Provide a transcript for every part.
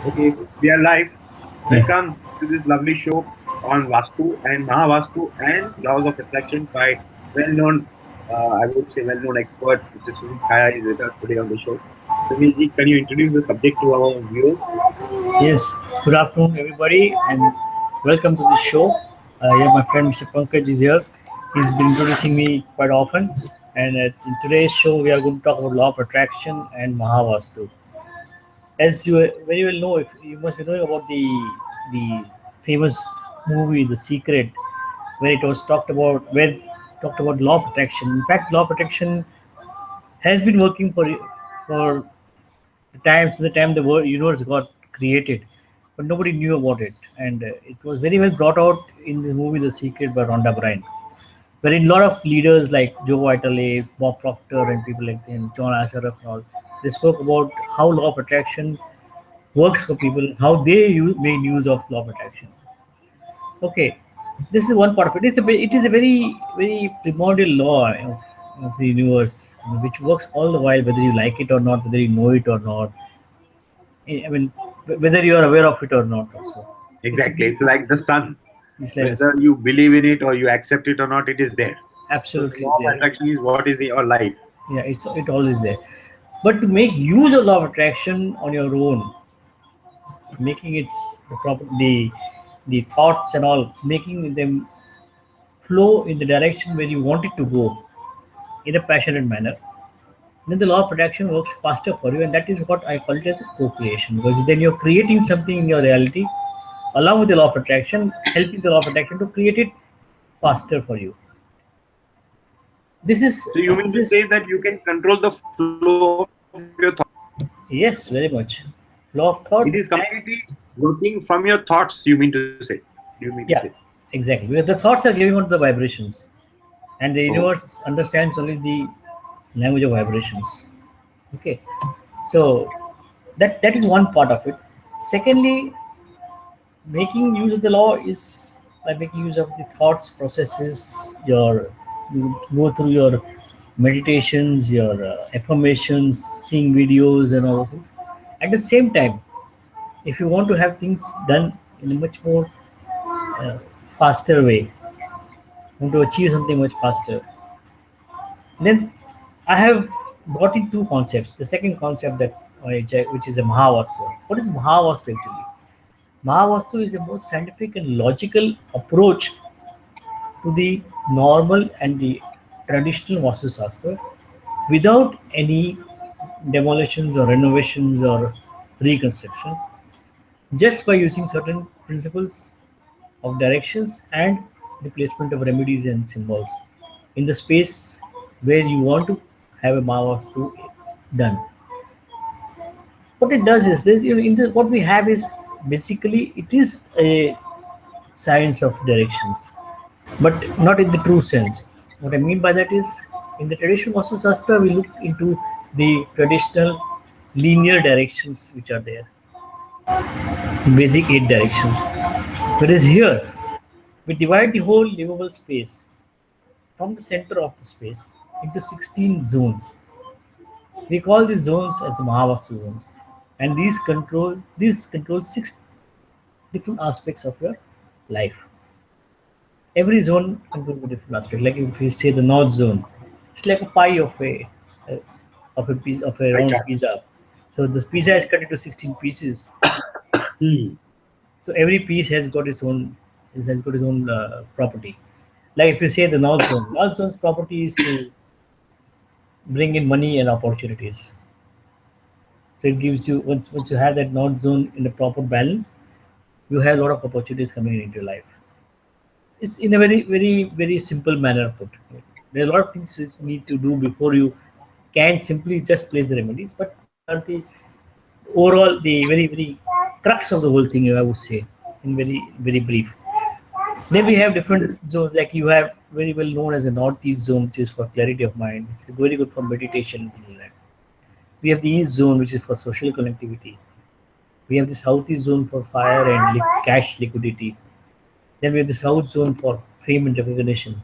Okay, we are live. Yeah. Welcome to this lovely show on Vastu and Mahavastu and laws of attraction by well-known, I would say well-known expert, Mr. Sunil is with us today on the show. Sunil ji, can you introduce the subject to our viewers? Yes. Good afternoon, everybody, and welcome to the show. Yeah, my friend Mr. Pankaj is here. He's been introducing me quite often, and in today's show, we are going to talk about law of attraction and Mahavastu. As you very well know, if you must be knowing about the famous movie The Secret, where it was talked about law of attraction. In fact, law of attraction has been working for the time the world universe got created, but nobody knew about it, and it was very well brought out in the movie The Secret by Rhonda Byrne, wherein a lot of leaders like Joe Vitale, Bob Proctor, and people like him, John Asheroff, and all, they spoke about how law of attraction works for people, how they made use of law of attraction. Okay, this is one part of it. It is a very primordial law of the universe, which works all the while, whether you like it or not, whether you know it or not. I mean, whether you are aware of it or not, also. It's, Exactly. It's like the sun. it's like Whether you believe in it or you accept it or not, it is there. So the absolutely law of there. attraction is what is in your life. Yeah, it always there. But to make use of law of attraction on your own, making its the proper the thoughts and all, making them flow in the direction where you want it to go in a passionate manner, then the law of attraction works faster for you, and that is what I call it as a co-creation, because then you're creating something in your reality along with the law of attraction, helping the law of attraction to create it faster for you. This is So you mean this to say is that you can control the flow of your thoughts? yes, very much. Law of It is thoughts and completely working from your thoughts, you mean to say. You mean to say. yeah, exactly. Because the thoughts are giving out the vibrations, and the Oh, universe understands only the language of vibrations. Okay, so that is one part of it. Secondly, making use of the law is by making use of the thoughts processes. You go through your meditations, your affirmations, seeing videos, and all those things. At the same time, if you want to have things done in a much more uh, faster way, want to achieve something much faster, then I have brought in two concepts. The second concept which is a Mahavastu. What is Mahavastu actually? Mahavastu is a more scientific and logical approach to the normal and the traditional Vastu Shastra without any demolitions or renovations or reconstruction, just by using certain principles of directions and the placement of remedies and symbols in the space where you want to have a Mahavastu done. What it does is this, what we have is basically it is a science of directions, but not in the true sense. What I mean by that is, in the traditional Vastu Shastra, we look into the traditional linear directions which are there, basic eight directions. Whereas here, we divide the whole livable space from the center of the space into 16 zones. We call these zones as Mahavastu zones, and these control six different aspects of your life. Every zone controls a different aspect. Like if you say the north zone, it's like a pie uh, of a piece of a pie round chart. pizza. So the pizza is cut into 16 pieces. Hmm. So every piece has got its own property. Like if you say the north zone's property is to bring in money and opportunities. So it gives you once you have that north zone in the proper balance, you have a lot of opportunities coming into your life. It's in a very simple manner put. There are a lot of things you need to do before you can simply just place the remedies, but these are the overall the very crux of the whole thing. I would say in very brief. Then we have different zones, like you have very well known as a northeast zone, which is for clarity of mind. It's very good for meditation and things like that. We have the east zone, which is for social connectivity. We have the southeast zone for fire and cash liquidity. Then we have the south zone for fame and recognition.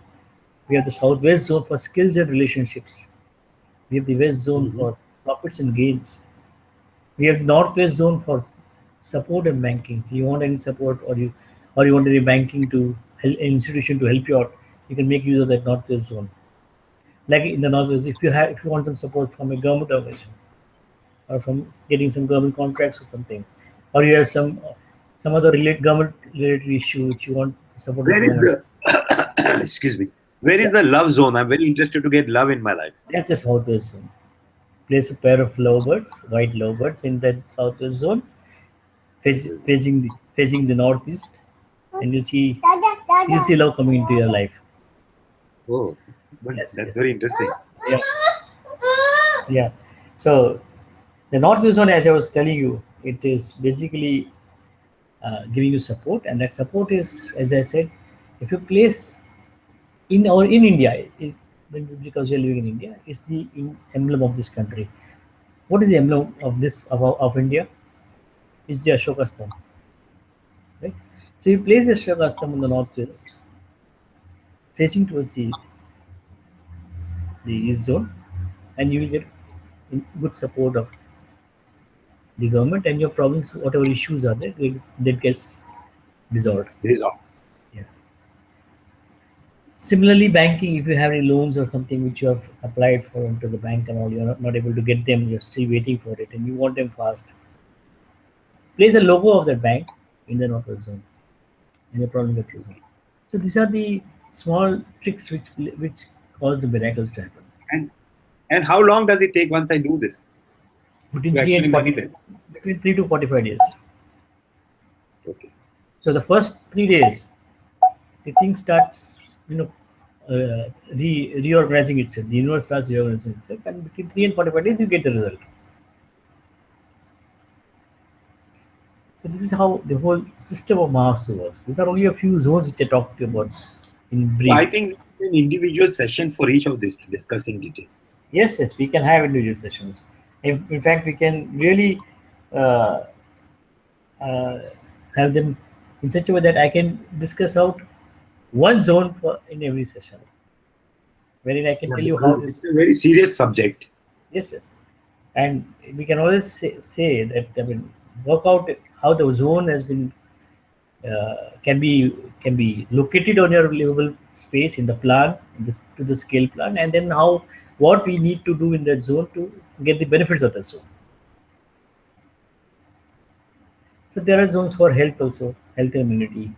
We have the southwest zone for skills and relationships. We have the west zone Mhm. for profits and gains. We have the northwest zone for support in banking. You want any support, or you want any banking to help an institution to help you out, you can make use of that northwest zone. Like in the northwest, if you want some support from a government organization or from getting some government contracts or something, or you have some other government related issue which you want the support of Where is government. the excuse me? Where Yeah, is the love zone? I'm very interested to get love in my life. that's the southwest zone. Place a pair of lovebirds, white lovebirds, in that southwest zone, facing the northeast, and you'll see love coming into your life. Oh, but Yes, that's very yes, interesting. yeah, yeah. So the northwest zone, as I was telling you, it is basically giving you support, and that support is, as I said, if you place in India, because you're living in India, is the emblem of this country. What is the emblem of of India? Is the Ashoka Stamp, right? So you place the Ashoka Stamp in the northwest, facing towards the east zone, and you will get good support of the government, and your problems, whatever issues are there, that gets resolved. There is all. Yeah. Similarly, banking, if you have any loans or something which you have applied for into the bank and all, you're not able to get them, you're still waiting for it, and you want them fast, place a logo of that bank in the northwest zone, and the problem gets resolved. So these are the small tricks which cause the miracles to happen. And and how long does it take once I do this Between to three actually and 40, manifest? between 3 to 45 days. Okay. So the first 3 days, the thing starts, reorganizing itself. The universe starts reorganizing itself, and between 3 and 45 days, you get the result. So this is how the whole system of Mahasu works. These are only a few zones which I talked to you about in So I brief. think an individual session for each of these to discuss in details. Yes, yes, we can have individual sessions. In fact, we can really uh, uh, have them in such a way that I can discuss out one zone for in every session, wherein I can Yeah, tell you how because this. it's a very serious subject. Yes, yes, and we can always say that, I mean, work out how the zone has been can be located on your livable space in the plan, to the scale plan, and then how what we need to do in that zone to get the benefits of the zone. So there are zones for health also, health and immunity.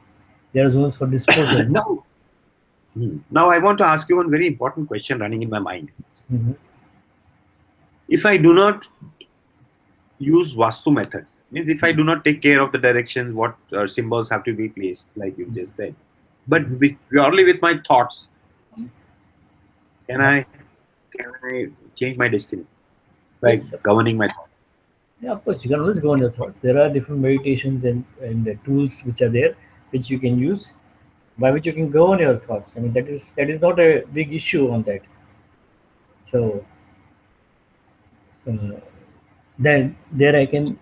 There are zones for disposal. Now, now I want to ask you one very important question running in my mind. Mhm. If I do not use Vastu methods, means if I do not take care of the directions, what symbols have to be placed, like you just said, but purely with my thoughts, can Yeah. I change my destiny by Yes. governing my thoughts? Yeah, of course, you can always go on your thoughts. There are different meditations and tools which are there, which you can use, by which you can go on your thoughts. I mean, that is not a big issue on that. So uh, then there I can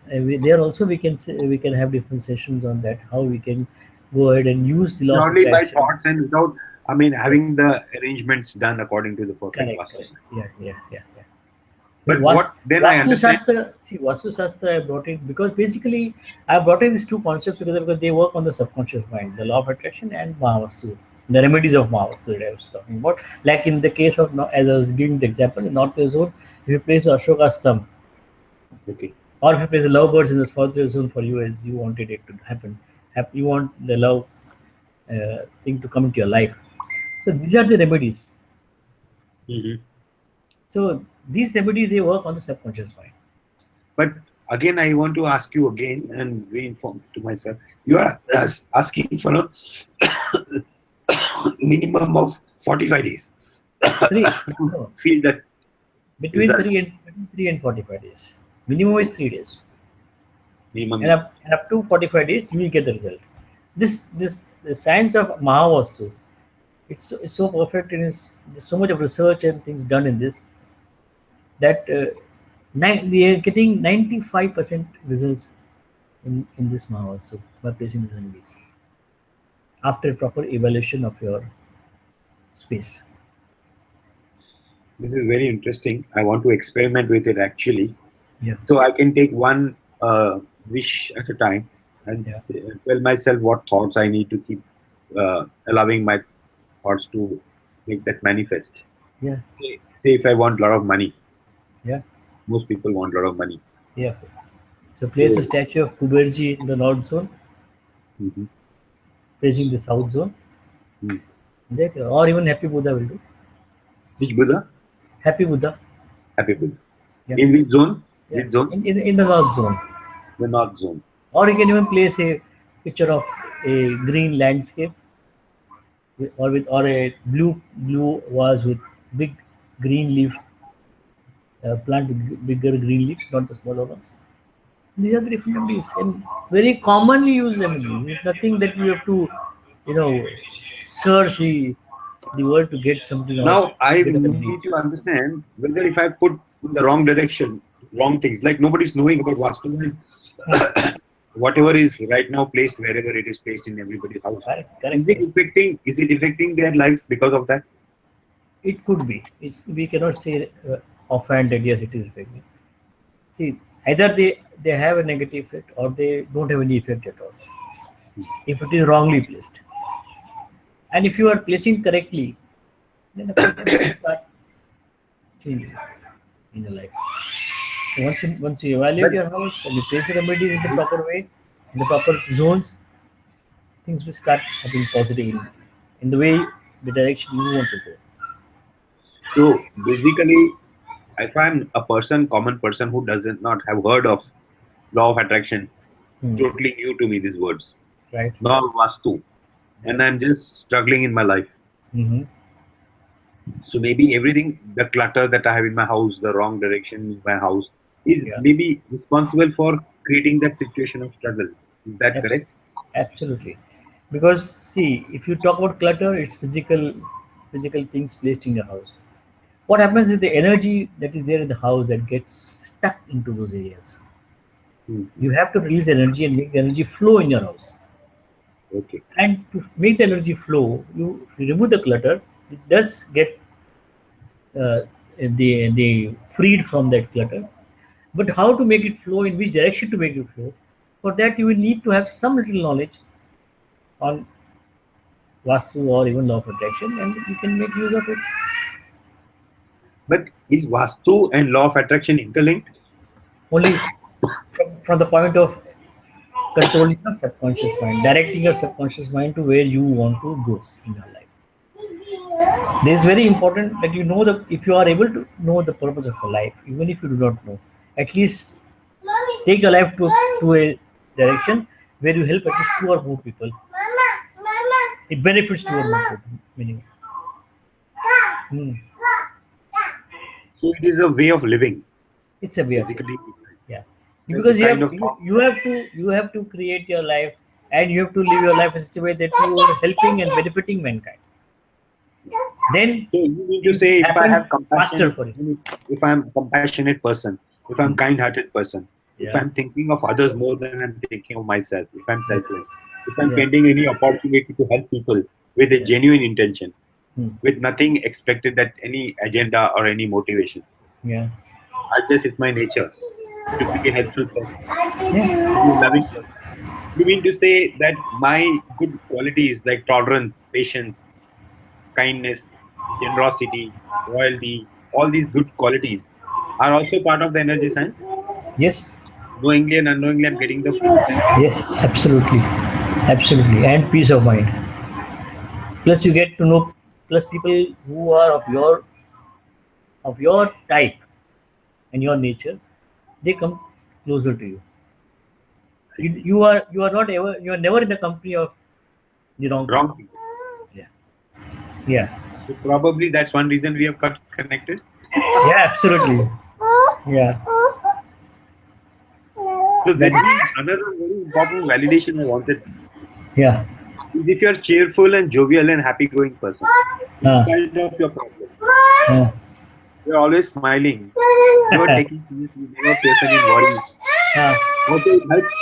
there also we can say, we can have different sessions on that, how we can go ahead and use the law of Purely by attraction. thoughts and without, I mean, Yes, having the arrangements done according to the perfect correct, Vastu correct. system. Yeah, yeah, yeah, yeah. I mean, But what then I Vastu understand. Shastra, see, Vastu Shastra, I brought it because basically I brought in these two concepts together because they work on the subconscious mind, the law of attraction and Mahavastu, the remedies of Mahavastu that I was talking about. Like in the case of, as I was giving the example, in North Zone, if you place Ashoka stump, Okay. or if you place the lovebirds in the South Zone for you as you wanted it to happen, you want the love thing to come into your life. So these are the remedies. Mhm. So these remedies, they work on the subconscious mind. But again, I want to ask you again and reinform to myself. You are asking for a minimum of 45 days Three, to no, feel that between result. 3 and 45 days. Minimum is Okay. 3 days, Minimum and is up to 45 days, you will get the result. This the science of Mahavastu. It's so perfect, and there's so much of research and things done in this that we are getting 95% results in this Mahavastu by placing these remedies after proper evaluation of your space. this is very interesting. I want to experiment with it actually. Yeah. So I can take one wish at a time and Yeah. tell myself what thoughts I need to keep allowing my thoughts to make that manifest. Yeah. Say if I want a lot of money, Yeah. most people want a lot of money. Yeah. So place a So, statue of Kuberji in the north zone, mhm. facing the south zone. Hmm. There, or even Happy Buddha will do. Which Buddha? Happy Buddha. Happy Buddha. Yeah. In which zone? Yeah. Which zone? In the north zone. The North zone. Or you can even place a picture of a green landscape or a blue vase with big green leaf plant with bigger green leaves, not the smaller ones. These are the different remedies and very commonly used remedies. It's nothing that you have to, you know, search the world to get something out, Now I get a remedy. need to understand whether if I put in the wrong direction, wrong things, like nobody's knowing about Vastu and Hmm. whatever is right now placed wherever it is placed in everybody's house. Correct, correct, correct. Is it affecting their lives because of that? It could be. We cannot say offhand that yes, it is effective. See, either they have a negative effect or they don't have any effect at all. If it is wrongly placed, and if you are placing correctly, then of course everything start changing in your life. So once you evaluate But your house and you place the remedies in the proper way, in the proper zones, things will start happening positive in the way the direction you want to go. so basically, if I'm a person, common person who doesn't not have heard of law of attraction, Hmm. totally new to me these words, Right? nor Vastu, Right? and I'm just struggling in my life. Mm-hmm. So maybe everything, the clutter that I have in my house, the wrong direction in my house, is Yeah. maybe responsible for creating that situation of struggle. Is that Abs- correct? Absolutely. Because see, if you talk about clutter, it's physical things placed in your house. What happens is the energy that is there in the house that gets stuck into those areas. Mhm. You have to release energy and make the energy flow in your house. Okay. And to make the energy flow, if you remove the clutter, it does get uh, the freed from that clutter. But how to make it flow, in which direction to make it flow, for that you will need to have some little knowledge on Vastu or even law of attraction, and you can make use of it. But is Vastu and law of attraction interlinked? Only from the point of controlling your subconscious mind, directing your subconscious mind to where you want to go in your life. This is very important that you know the if you are able to know the purpose of your life, even if you do not know, at least take your life to a direction where you help at least two or more people. It benefits two or more people. Meaning, hmm, So it is a way of living, it's a way of life. basically. Yeah, Like the because kind of you have to create your life and you have to live your life in such a way that you are helping and benefiting mankind. Then So you mean to things will say if I happen have faster compassion, for you. if I'm a compassionate person, if I'm Hmm. kind-hearted person, if Yeah, I'm thinking of others more than I'm thinking of myself, if I'm selfless, if I'm yeah, getting any opportunity to help people with a yeah. genuine intention, Hmm. with nothing expected that any agenda or any motivation, Yeah. I just it's my nature to be a helpful person, to Yeah. be a loving person. You mean to say that my good qualities like tolerance, patience, kindness, generosity, loyalty, all these good qualities are also part of the energy science. Yes. Knowingly and unknowingly, I'm getting the fruit benefit. Yes. Absolutely. Absolutely. And peace of mind. Plus, you get to know. Plus, people who are of your type and your nature, they come closer to you. I You, see. you are never in the company of the wrong people. Wrong people. Yeah. Yeah. So probably that's one reason we have got connected. Yeah. Absolutely. Yeah. So That that is. means another very important validation I wanted Yeah. is if you're cheerful and jovial and happy-going person, in Uh, spite of your problems, uh, you're always smiling, never taking seriously, never person in worries. uh, Also, it helps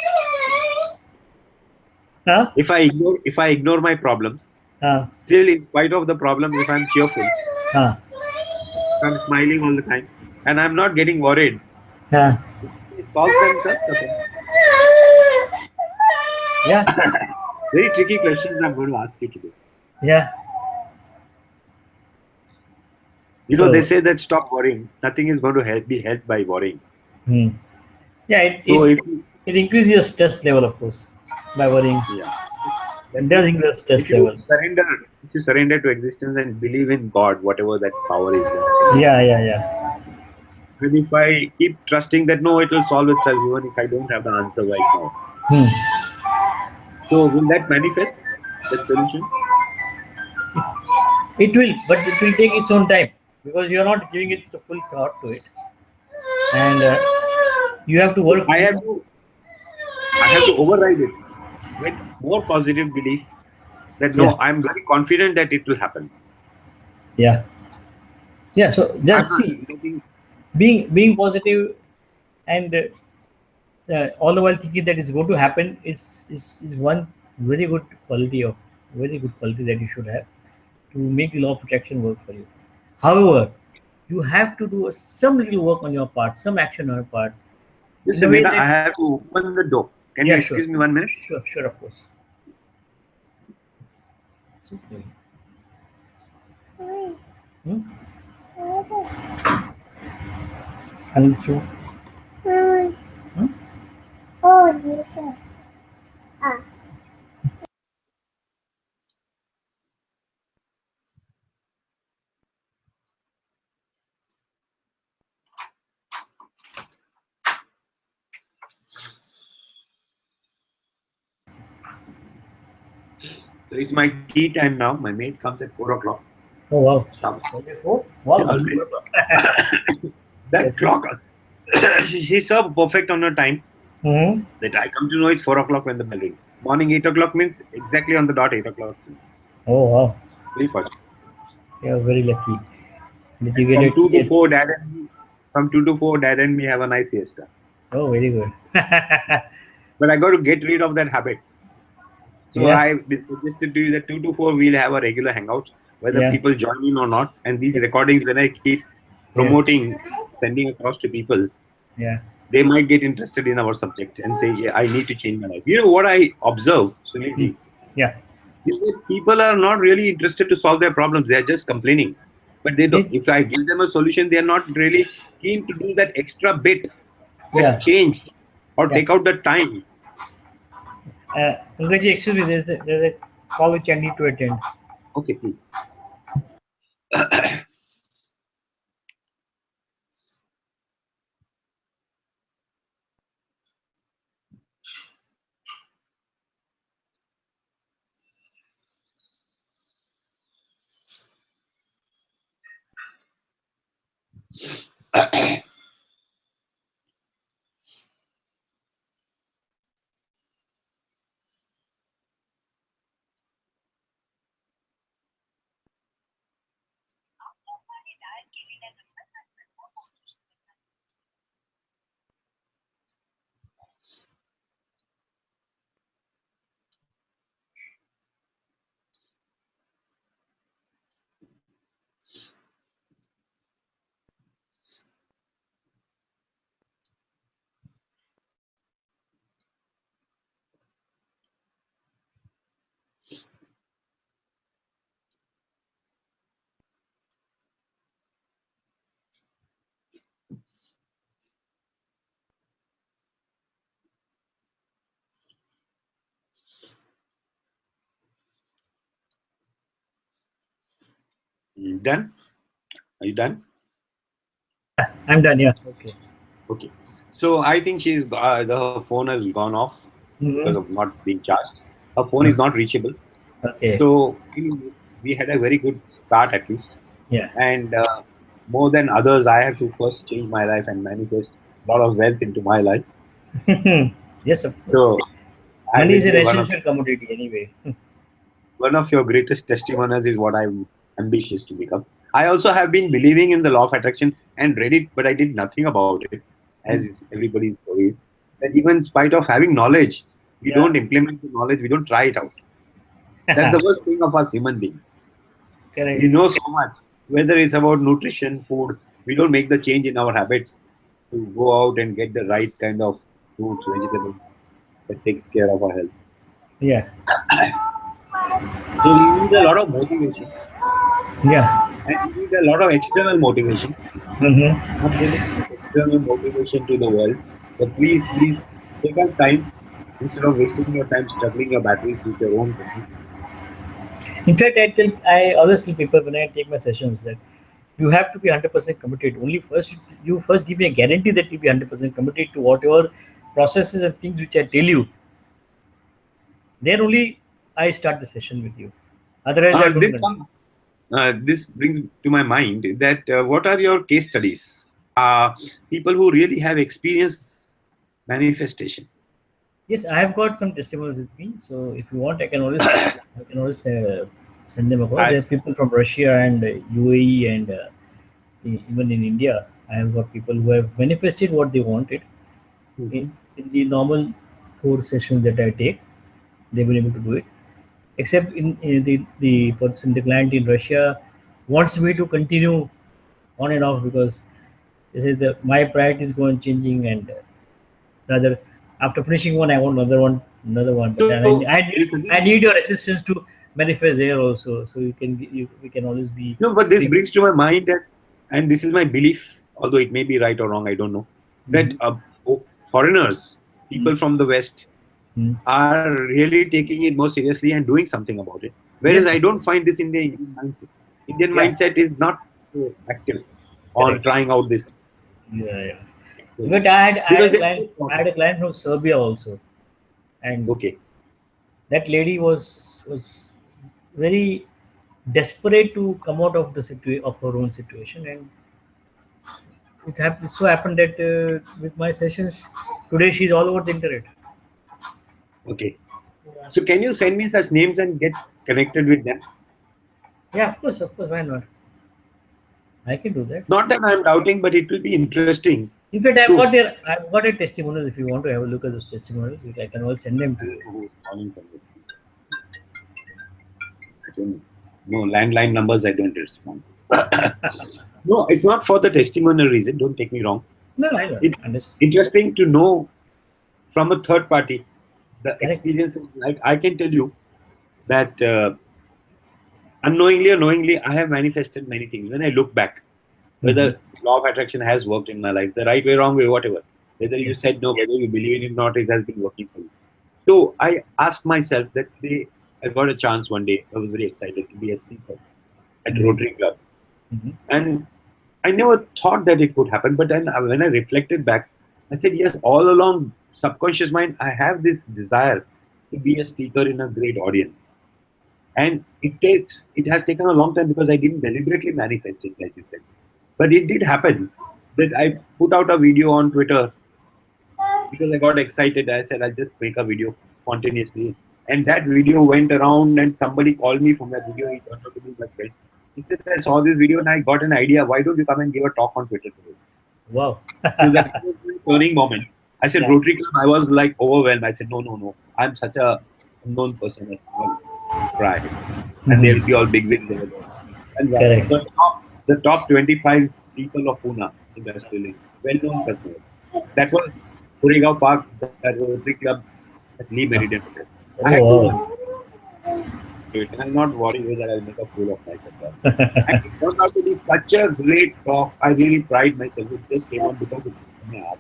uh, if I ignore my problems. uh, Still, in spite of the problems, if I'm cheerful, uh, if I'm smiling all the time, and I'm not getting worried, uh. they solve themselves. Okay. Yeah, Very tricky questions I'm going to ask you today. yeah. They So, say that stop worrying. Nothing is going to be helped by worrying. hmm. Yeah, So if you, it increases your stress level, of course, by worrying. yeah, It that does means increase your if stress you level. surrender, if you surrender to existence and believe in God, whatever that power is, that energy. Yeah, yeah, yeah. And if I keep trusting that no, it will solve itself, even if I don't have the answer right now. Hmm. So will that manifest that solution? It will, but it will take its own time because you are not giving it the full thought to it, and you have to So work. I have to override it with more positive belief that Yeah, no, I'm very confident that it will happen. yeah, yeah. So I'm just not see, getting. being positive and all the while thinking that it's going to happen is one very good quality of very good quality that you should have to make the law of attraction work for you. However, you have to do some little work on your part, some action on your part, in a Listen, way Nina, that I have to open the door. Can you yeah, excuse sure, me 1 minute? sure, sure, of course. Hmm? And so, hmm? So it's my tea time now. My maid comes at 4 o'clock. Oh wow, Sharp. only four? She Wow, always that that's good. clock. She's so perfect on her time Hmm. that I come to know it's 4 o'clock when the bell rings. Morning 8 o'clock means exactly on the dot 8 o'clock. Oh wow, Very fast. you're very lucky that you And get your from two tea to at. four, dad and me, from 2 to 4, dad and me have a nice siesta. Oh, very good. But I got to get rid of that habit. So Yeah, I suggested to you that 2 to 4 we'll have a regular hangout, whether yeah, people join in or not. And these recordings, when I keep yeah, promoting, sending across to people, yeah. they might get interested in our subject and say, "Yeah, I need to change my life." You know what I observe, Hmm. Sunilji, Yeah. is that people are not really interested to solve their problems. They are just complaining. But they don't. They, If I give them a solution, they are not really keen to do that extra bit, that yeah, change, or yeah. take out the time. Pankaj, excuse me, there's a call which I need to attend. Okay, please. Done? Are you done? Yeah, I'm done. Yeah. Okay. Okay. So I think her phone has gone off because Hmm. of not being charged. Her phone is not reachable. Okay. So we had a very good start at least. Yeah. And more than others, I have to first change my life and manifest a lot of wealth into my life. Yes, of course. So I Money will is an be essential commodity anyway. one of your greatest testimonials is what I'm ambitious to become. I also have been believing in the law of attraction and read it, but I did nothing about it, as Hmm. is everybody's stories. That even in spite of having knowledge, we Yeah. don't implement the knowledge, we don't try it out. That's the worst thing of us human beings. Correct. We know so much, whether it's about nutrition, food, we don't make the change in our habits to go out and get the right kind of fruits, vegetables that takes care of our health. Yeah. So we need a lot of motivation, Yeah. and we need a lot of external motivation. Mm-hmm. I'm giving this external motivation to the world. So please, please take out time instead of wasting your time struggling your batteries with your own technique. In fact, I always tell people when I take my sessions that you have to be 100% committed. Only first you first give me a guarantee that you be 100% committed to whatever processes and things which I tell you. Then only I start the session with you. Otherwise, I don't. This brings to my mind that what are your case studies? People who really have experienced manifestation. Yes, I have got some testimonials with me. So if you want, I can always send them across. There are As, people from Russia and UAE and even in India. I have got people who have manifested what they wanted in, Mhm. in the normal 4 sessions that I take. They've been able to do it. Except in the person, the client in Russia wants me to continue on and off because this is the my priorities go on changing and rather after finishing one I want another one, but then So this I again, need your assistance to manifest there also, so we can always be no, but this free. brings to my mind that, and this is my belief, although it may be right or wrong, I don't know, that Mm-hmm. foreigners, people from the West, Mm-hmm. are really taking it more seriously and doing something about it. Whereas I Yes, of don't course. find this in the Indian mindset. Indian Yeah, mindset is not so active on correct. trying out this Yeah, yeah. But experiment because they're so I had a client from Serbia also, and okay. that lady was very desperate to come out of the of her own situation, and it so happened that with my sessions today she's all over the internet. Okay. So can you send me such names and get connected with them? Yeah, of course, why not? I can do that. Not that I'm doubting, but it will be interesting In fact, to. I've got a testimonials. If you want to have a look at those testimonials, I can always send them I to don't you. know who's calling from it. I don't know. No, landline numbers, I don't respond. No, it's not for the testimonial reason. Don't take me wrong. No, I don't It's understand. interesting to know from a third party the Correct. experiences. Like I can tell you that unknowingly or knowingly, I have manifested many things. When I look back, Mm-hmm. whether law of attraction has worked in my life, the right way, wrong way, whatever. Whether you Yeah. said no, whether you believe in it or not, it has been working for you. So I asked myself that day I got a chance one day. I was very excited to be a speaker at Mm-hmm. Rotary Club. Mm-hmm. And I never thought that it could happen. But then when I reflected back, I said, yes, all along, subconscious mind, I have this desire to be a speaker in a great audience. And it has taken a long time because I didn't deliberately manifest it, like you said. But it did happen that I put out a video on Twitter because I got excited. I said, I'll just make a video spontaneously. And that video went around, and somebody called me from that video. He turned out to be my friend. He said, I saw this video and I got an idea. Why don't you come and give a talk on Twitter today? Wow. So that was a turning moment. I said, Yeah. Rotary Club, I was like overwhelmed. I said, no, no, no. I'm such a unknown person. I will try. And they'll be Mm-hmm. all big wigs over there. And Correct. the top 25 people of Pune, industrialists, well-known customers. That was Goregaon Park, that Rotary Club at Lee Meridian Hotel. I had Oh to wow. do it, and I'm not worried whether I'll make a fool of myself. And it turned out to be such a great talk. I really pride myself. It just came out because it was from my heart,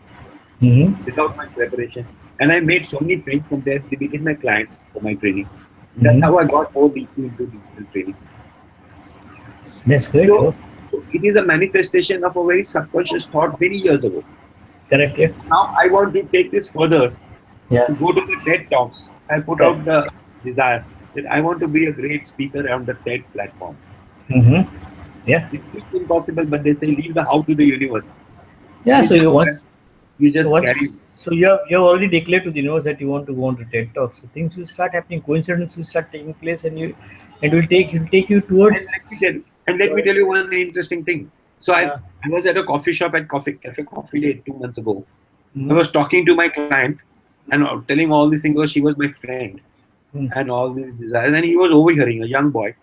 Mm-hmm. without my preparation. And I made so many friends from there. They became my clients for my training. And that's Mm-hmm. how I got more deeply into digital training. That's great. So, Oh, so it is a manifestation of a very subconscious thought many years ago. correct. Yeah. Now I want to take this further Yeah. to go to the TED Talks. I put Correct. out the desire that I want to be a great speaker on the TED platform. Mm-hmm. Yeah. It seems impossible, but they say leave the how to the universe. Yeah. You just you So just once carry. so you have already declared to the universe that you want to go on to TED Talk. So things will start happening. Coincidences will start taking place, and it will take you towards. And let me tell you one interesting thing. So Yeah. I was at a coffee shop at Cafe Coffee Day 2 months ago. I Mm-hmm. was talking to my client and telling all these things. She was my friend Mm-hmm. and all these desires, and he was overhearing, a young boy.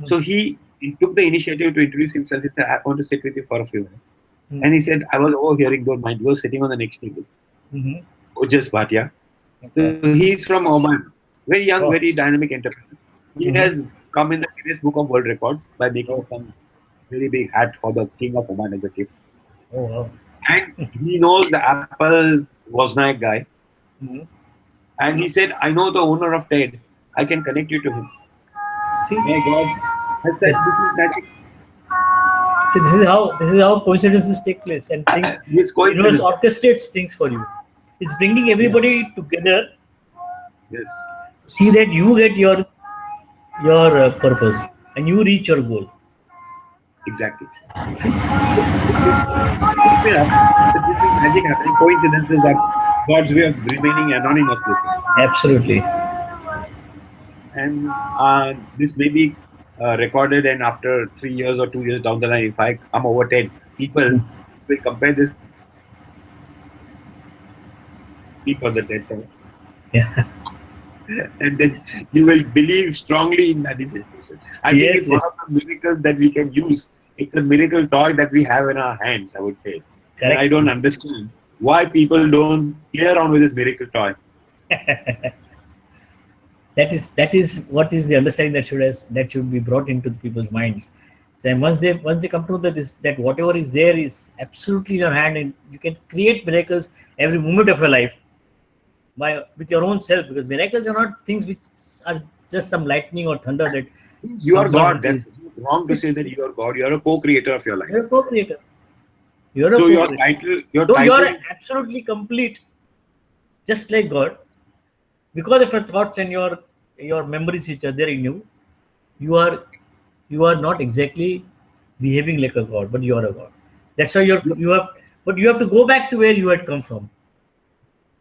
So he took the initiative to introduce himself. He said, I want to sit with you for a few minutes. And he said, I was overhearing, don't mind. He was sitting on the next table. Mm-hmm. Ojas Bhatia. So Okay. he's from Oman. He's Very young, Oh, very dynamic entrepreneur. He hmm, has come in the Guinness Book of World Records by making oh, some very big hat for the King of Oman as a gift. oh, wow. And he knows the Apple Wozniak guy. Hmm. And he said, I know the owner of TED. I can connect you to him. See, My God. I said, this, this is magic. see, this is how coincidences take place, and things, This universe coincidence. orchestrates things for you. It's bringing Yeah. everybody together. Yes. See that you get your purpose and you reach your goal. Exactly. See, So it picks me up that this is magic happening. Coincidences are God's way of remaining anonymous with it. absolutely. And this may be recorded, and after 3 years or 2 years down the line, if I come over 10, people will compare this with me for the TED Talks. Yeah. And then you will believe strongly in manifestation. I think it's Yes. one of the miracles that we can use. It's a miracle toy that we have in our hands, I would say. And I Correct. don't understand why people don't play around with this miracle toy. That is what is the understanding that should be brought into the people's minds. So once they come to that whatever is there is absolutely in your hand, and you can create miracles every moment of your life by with your own self, because miracles are not things which are just some lightning or thunder that You are comes down God. with you. That's wrong to say that you are It's God. You are a co-creator of your life. you're a co-creator. You're a So co-creator. your Though you're title, absolutely complete, just like God, because of your thoughts and your memories which are there in you, you are you are not exactly behaving like a god, but you are a god. That's why you have, but you have to go back to where you had come from.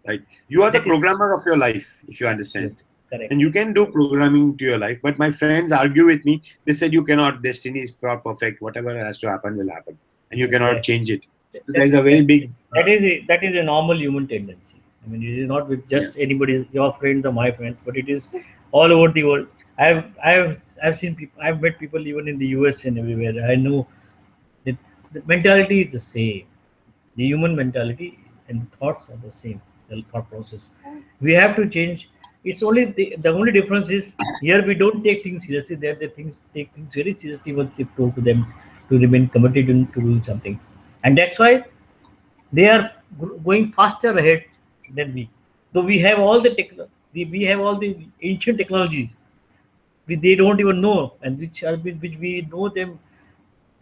right? You are the That is programmer of your life, if you yes, understand. correct. And you can do programming to your life. But my friends argue with me. They said you cannot. Destiny is not perfect. Whatever has to happen will happen, and you cannot Yeah. change it. So there's a That's very big. that is a normal human tendency. I mean, it is not with Yeah. just anybody, your friends or my friends, but it is all over the world. I've seen people. I've met people even in the US and everywhere. I know that the mentality is the same. The human mentality and the thoughts are the same. The thought process. We have to change. It's only the only difference is here we don't take things seriously. There the things take things very seriously once if told to them to remain committed to doing something, and that's why they are going faster ahead than we. Though we have all we have all the ancient technologies, they don't even know, and which we know them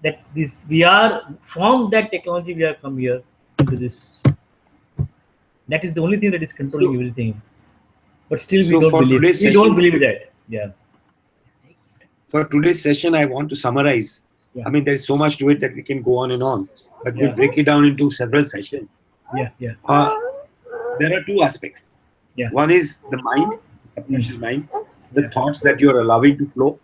that this we are from that technology we are come here into this. That is the only thing that is controlling So everything. But still, we so don't for believe. today's We don't session, believe that. Yeah, I want to summarize. yeah, I mean, there's so much to it that we can go on and on, but we'll yeah, break it down into several sessions. yeah, yeah, Uh, there are two aspects. yeah, One is the mind, the mm, subconscious mind, the yeah, thoughts that you are allowing to flow,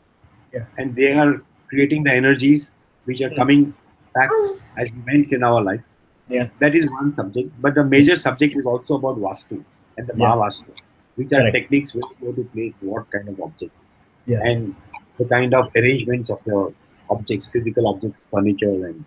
yeah, and they are creating the energies which are mm, coming back as events in our life. yeah, That is one subject, but the yeah, major subject is also about Vastu and the yeah. Mahavastu, which are Correct. techniques where you go to place what kind of objects Yeah, and the kind of arrangements of your objects, physical objects, furniture, and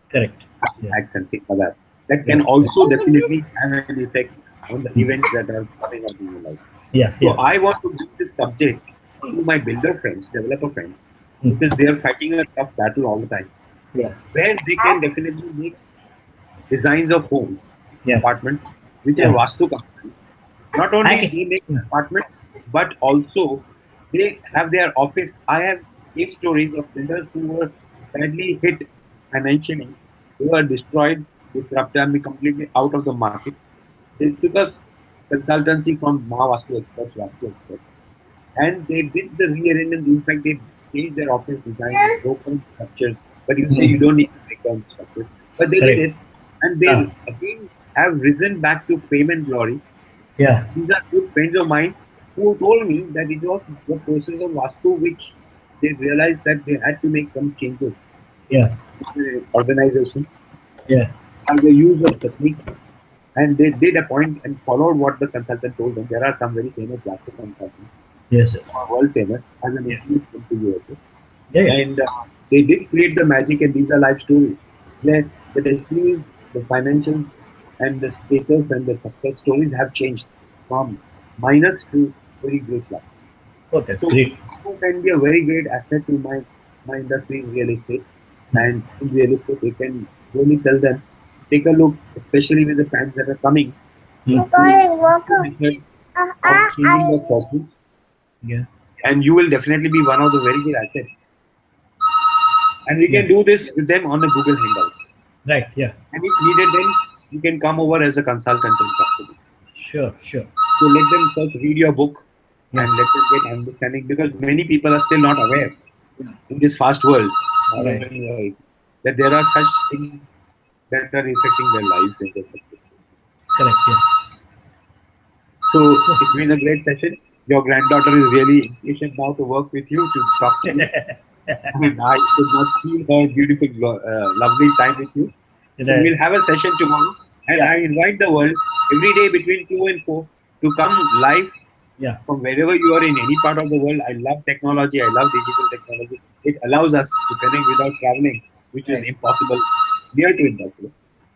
correct. Yeah, artifacts and things like that. That yeah, can yeah, also definitely have an effect on the events mm, that are coming up in your life. yeah, So yeah, I want to bring this subject to my builder friends, developer friends, because mm, they are fighting a tough battle all the time, yeah, where they can definitely make designs of homes, yeah, apartments, which are yeah. Vastu compliant. Not I only can. they make Mm, apartments, but also they have their office. I have case stories of builders who were badly hit financially, who were destroyed, disrupted, and be completely out of the market. They took a consultancy from Mahavastu experts, Vastu experts, and they did the rearrangement. In fact, they changed their office design, broke down structures. But you say you mm, don't need to break down structures. But they did correct. it, and they Ah, again have risen back to fame and glory. yeah, These are good friends of mine who told me that it was the process of Vastu which they realized that they had to make some changes yeah, in the organization yeah. and the use of techniques. And they did a point and followed what the consultant told them. There are some very famous Vastu consultants Yes, who yes. are world famous as an Yeah, institute from the USA. yeah, yeah. And they did create the magic, and these are life stories where the destinies, the financial, and the status and the success stories have changed from minus to very great plus. Oh, that's So great. it can be a very great asset to my industry in real estate. Hmm. And in real estate, they can really tell them, take a look, especially with the fans that are coming, Hmm. to method of changing the property, Yeah. and you will definitely be one of the very good assets. And we Yeah. can do this with them on the Google Hangouts. Right. Yeah. And if needed, then you can come over as a consultant and talk to them. Sure. Sure. So let them first read your book Yeah. and let them get understanding, because many people are still not aware in this fast world, Right. modern world, that there are such things that are affecting their lives in their subject. Correct. Yeah. So it's been a great session. Your granddaughter is really impatient now to work with you, to talk to you, and I should not steal her beautiful, lovely time with you. So Right. we'll have a session tomorrow, and Yeah. I invite the world every day between 2 and 4 to come live Yeah. from wherever you are in any part of the world. I love technology. I love digital technology. It allows us to connect without traveling, which was Right. impossible, near to impossible.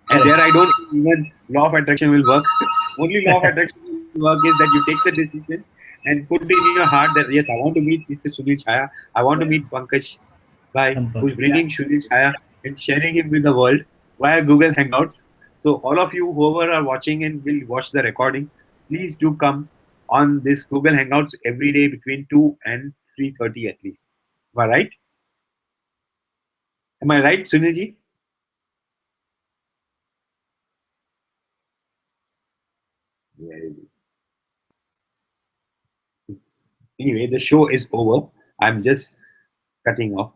And Correct. there, I don't think even law of attraction will work. Only law of attraction will work is that you take the decision and put in your heart that yes, I want to meet Mr. Sunil Chaya. I want to Yeah. meet Pankaj by who's Sampark. Yeah. bringing Sunil Chaya and sharing him with the world via Google Hangouts. So all of you, whoever are watching and will watch the recording, please do come on this Google Hangouts every day between 2 and 3:30 at least. Am I right? Am I right, Sunilji? Where is it? Anyway, the show is over. I'm just cutting off.